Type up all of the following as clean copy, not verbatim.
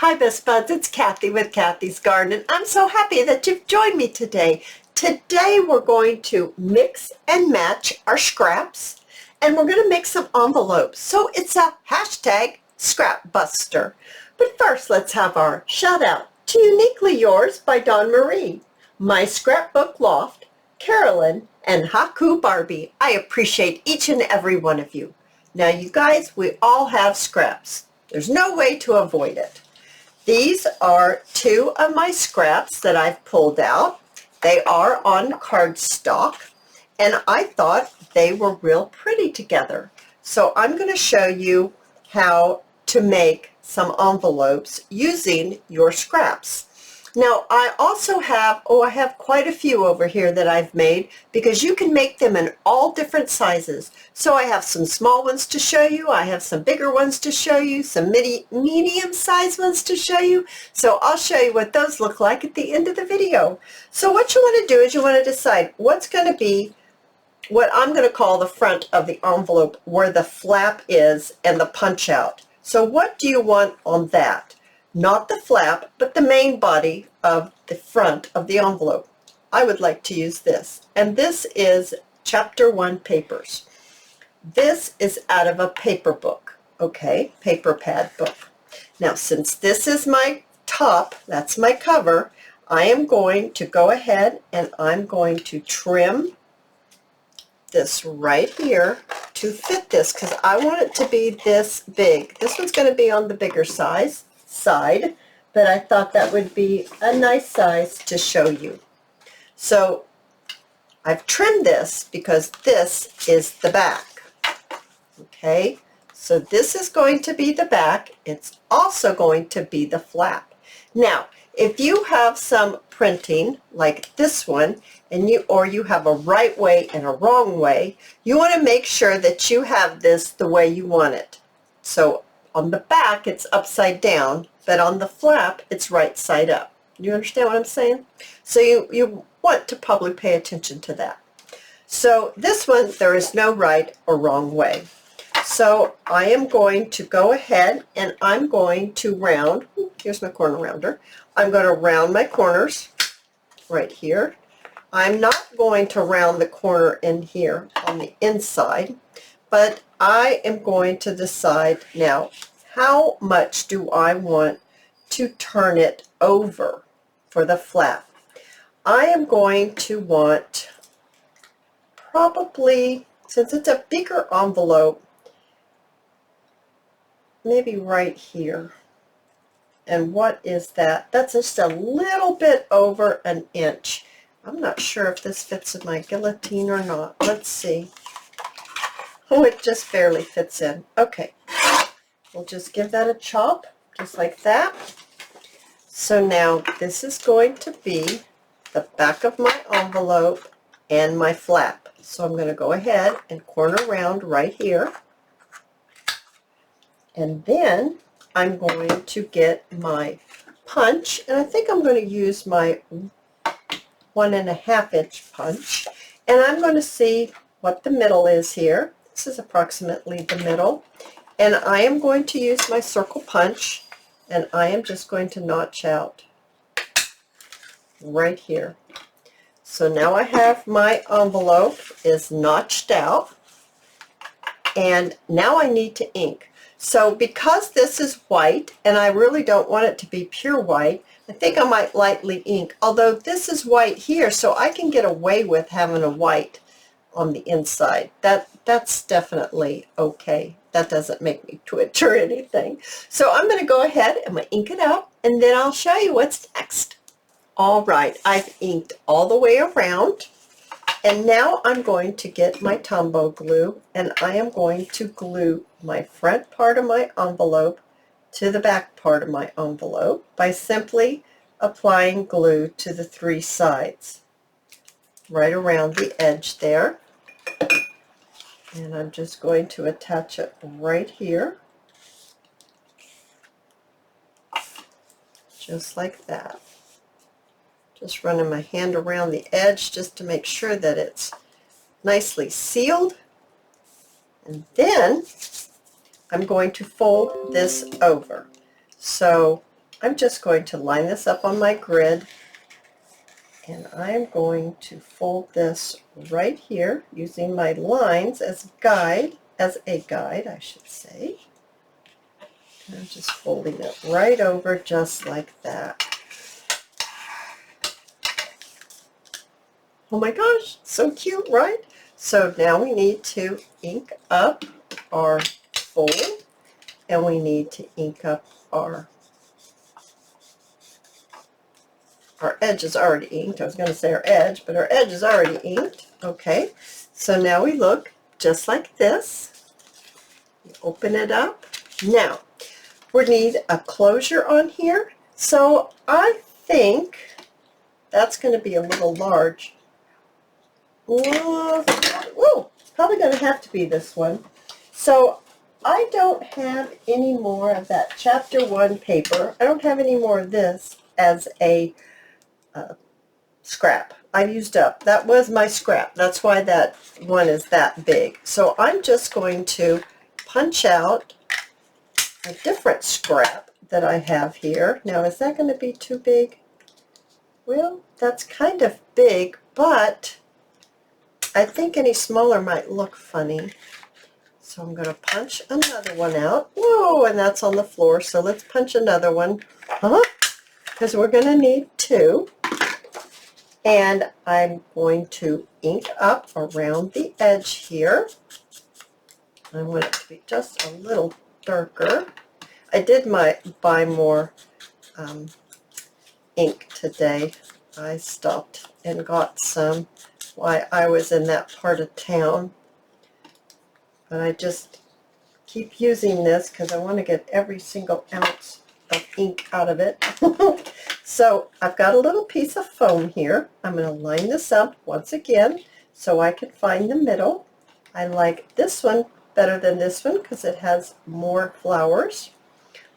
Hi Best Buds, it's Cathy with Cathy's Garden, and I'm so happy that you've joined me today. Today we're going to mix and match our scraps, and we're going to make some envelopes. So it's a hashtag scrapbuster. But first let's have our shout out to Uniquely Yours by Dawn Marie, My Scrapbook Loft, Carolyn, and Haku Barbie. I appreciate each and every one of you. Now you guys, we all have scraps. There's no way to avoid it. These are two of my scraps that I've pulled out. They are on cardstock, and I thought they were real pretty together. So I'm going to show you how to make some envelopes using your scraps. Now I also have, I have quite a few over here that I've made because you can make them in all different sizes. So I have some small ones to show you, I have some bigger ones to show you, some medium-sized ones to show you. So I'll show you what those look like at the end of the video. So what you want to do is you want to decide what's going to be what I'm going to call the front of the envelope, where the flap is and the punch out. So what do you want on that? Not the flap, but the main body of the front of the envelope. I would like to use this. And this is Chapter 1 papers. This is out of a paper book, okay, paper pad book. Now, since this is my top, that's my cover, I am going to go ahead and I'm going to trim this right here to fit this because I want it to be this big. This one's going to be on the bigger side, but I thought that would be a nice size to show you. So I've trimmed this because this is the back. Okay, so this is going to be the back. It's also going to be the flap. Now, if you have some printing like this one, and you have a right way and a wrong way, you want to make sure that you have this the way you want it. So on the back it's upside down, but on the flap it's right side up. You understand what I'm saying? So you want to probably pay attention to that. So this one, there is no right or wrong way. So I am going to go ahead and I'm going to round, here's my corner rounder, I'm going to round my corners right here. I'm not going to round the corner in here on the inside, but I am going to decide now how much do I want to turn it over for the flap. I am going to want probably, since it's a bigger envelope, maybe right here. And what is that? That's just a little bit over an inch. I'm not sure if this fits in my guillotine or not. Let's see. Oh, it just barely fits in. Okay. We'll just give that a chop, just like that. So now this is going to be the back of my envelope and my flap. So I'm going to go ahead and corner round right here. And then I'm going to get my punch, and I think I'm going to use my 1.5 inch punch, and I'm going to see what the middle is here. This is approximately the middle, and I am going to use my circle punch, and I am just going to notch out right here. So now I have my envelope is notched out, and now I need to ink. So because this is white, and I really don't want it to be pure white, I think I might lightly ink, although this is white here, so I can get away with having a white on the inside. That's definitely okay. That doesn't make me twitch or anything. So I'm going to go ahead and I'm going to ink it out, and then I'll show you what's next. All right, I've inked all the way around. And now I'm going to get my Tombow glue, and I am going to glue my front part of my envelope to the back part of my envelope by simply applying glue to the 3 sides, right around the edge there. And I'm just going to attach it right here, just like that. Just running my hand around the edge just to make sure that it's nicely sealed. And then I'm going to fold this over. So I'm just going to line this up on my grid, and I'm going to fold this right here using my lines as a guide, I should say. And I'm just folding it right over just like that. Oh my gosh, so cute, right? So now we need to ink up our fold, and we need to ink up our edge is already inked. I was going to say our edge, but our edge is already inked. Okay, so now we look just like this. Open it up. Now, we need a closure on here. So I think that's going to be a little large. Whoa, probably going to have to be this one. So I don't have any more of that chapter 1 paper. I don't have any more of this as a scrap. I've used up. That was my scrap. That's why that one is that big. So I'm just going to punch out a different scrap that I have here. Now, is that going to be too big? Well, that's kind of big, but I think any smaller might look funny. So I'm going to punch another one out. Whoa, and that's on the floor. So let's punch another one. Because we're going to need 2. And I'm going to ink up around the edge here. I want it to be just a little darker. I did buy more ink today. I stopped and got some while I was in that part of town. But I just keep using this because I want to get every single ounce of ink out of it. So I've got a little piece of foam here. I'm going to line this up once again so I can find the middle. I like this one better than this one because it has more flowers.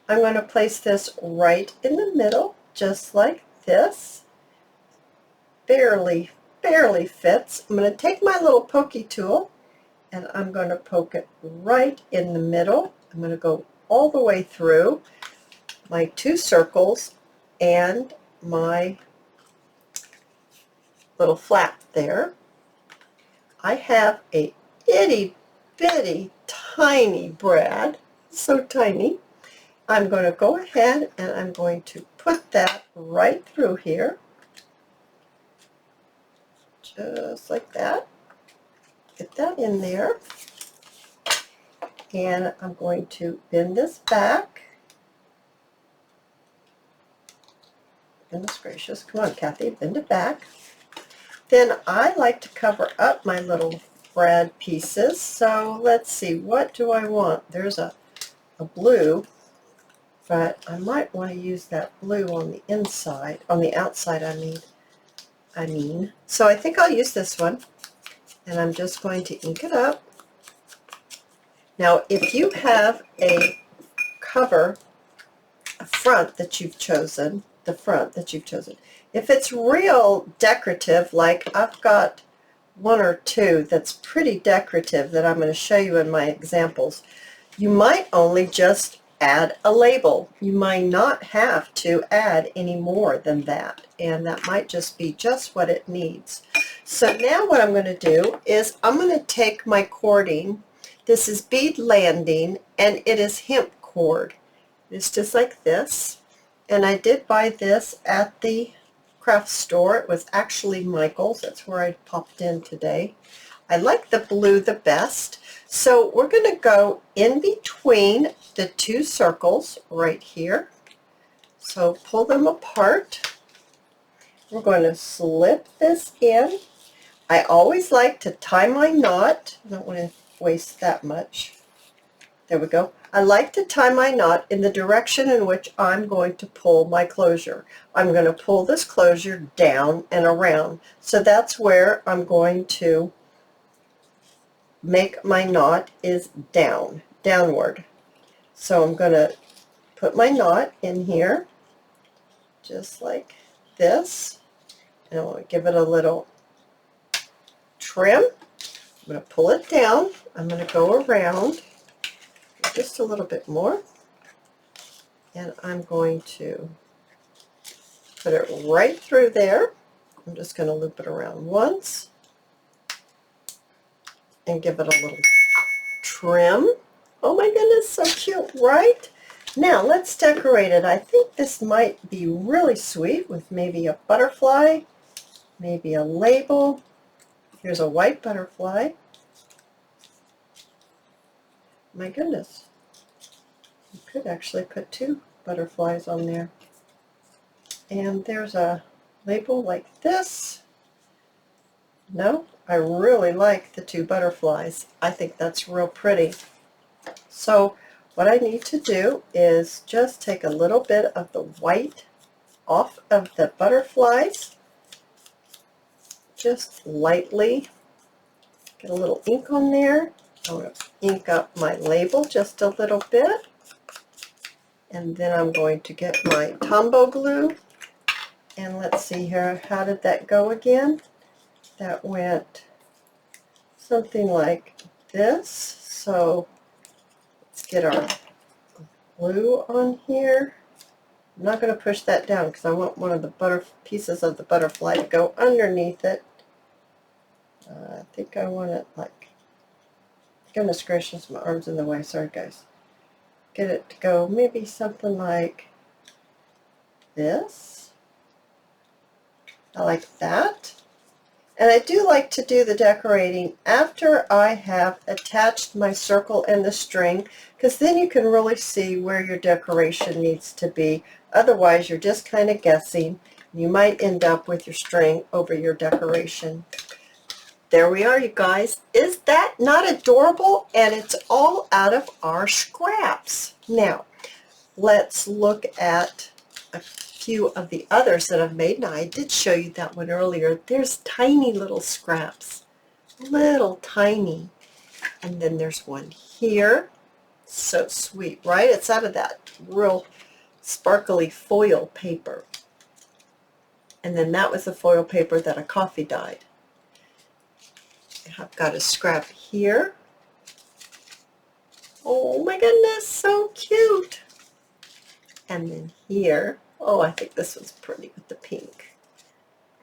I'm going to place this right in the middle just like this. Barely fits. I'm going to take my little pokey tool and I'm going to poke it right in the middle. I'm going to go all the way through my 2 circles and my little flap there. I have a itty bitty tiny brad, so tiny. I'm going to go ahead and I'm going to put that right through here, just like that. Get that in there, and I'm going to bend this back. Goodness gracious, come on Cathy, bend it back. Then I like to cover up my little brad pieces, so let's see, what do I want? There's a blue, but I might want to use that blue on the inside, on the outside I mean. So I think I'll use this one, and I'm just going to ink it up. Now if you have a cover, a front that you've chosen, if it's real decorative, like I've got 1 or 2 that's pretty decorative that I'm going to show you in my examples, you might only just add a label. You might not have to add any more than that, and that might just be just what it needs. So now what I'm going to do is I'm going to take my cording. This is bead landing, and it is hemp cord. It's just like this, and I did buy this at the craft store. It was actually Michael's. That's where I popped in today. I like the blue the best. So we're going to go in between the 2 circles right here. So pull them apart. We're going to slip this in. I always like to tie my knot. I don't want to waste that much. There we go. I like to tie my knot in the direction in which I'm going to pull my closure. I'm going to pull this closure down and around. So that's where I'm going to make my knot, is downward. So I'm going to put my knot in here just like this, and I'm going to give it a little trim. I'm going to pull it down. I'm going to go around just a little bit more. And I'm going to put it right through there. I'm just going to loop it around once and give it a little trim. Oh my goodness, so cute, right? Now let's decorate it. I think this might be really sweet with maybe a butterfly, maybe a label. Here's a white butterfly. My goodness, you could actually put 2 butterflies on there. And there's a label like this. No, I really like the 2 butterflies. I think that's real pretty. So what I need to do is just take a little bit of the white off of the butterflies, just lightly. Get a little ink on there. I'm going to ink up my label just a little bit. And then I'm going to get my Tombow glue. And let's see here, how did that go again? That went something like this. So let's get our glue on here. I'm not going to push that down because I want one of the pieces of the butterfly to go underneath it. I think I want it like, goodness gracious, my arm's in the way, sorry guys. Get it to go maybe something like this. I like that. And I do like to do the decorating after I have attached my circle and the string, because then you can really see where your decoration needs to be. Otherwise, you're just kind of guessing. You might end up with your string over your decoration. There we are, you guys. Is that not adorable? And it's all out of our scraps. Now, let's look at a few of the others that I've made. Now, I did show you that one earlier. There's tiny little scraps. Little tiny. And then there's one here. So sweet, right? It's out of that real sparkly foil paper. And then that was the foil paper that I coffee dyed. I've got a scrap here. Oh my goodness, so cute. And then here, oh, I think this one's pretty with the pink.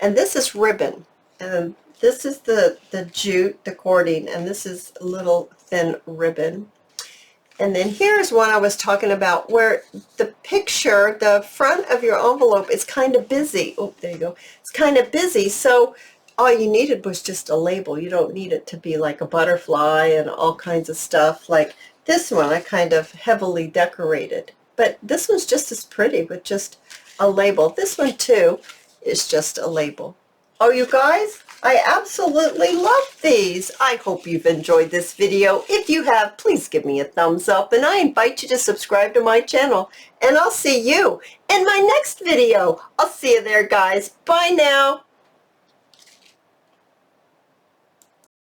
And this is ribbon. And this is the jute, the cording, and this is a little thin ribbon. And then here's one I was talking about where the picture, the front of your envelope is kind of busy. Oh, there you go. It's kind of busy. So all you needed was just a label. You don't need it to be like a butterfly and all kinds of stuff. Like this one, I kind of heavily decorated. But this one's just as pretty with just a label. This one, too, is just a label. Oh, you guys, I absolutely love these. I hope you've enjoyed this video. If you have, please give me a thumbs up, and I invite you to subscribe to my channel. And I'll see you in my next video. I'll see you there, guys. Bye now.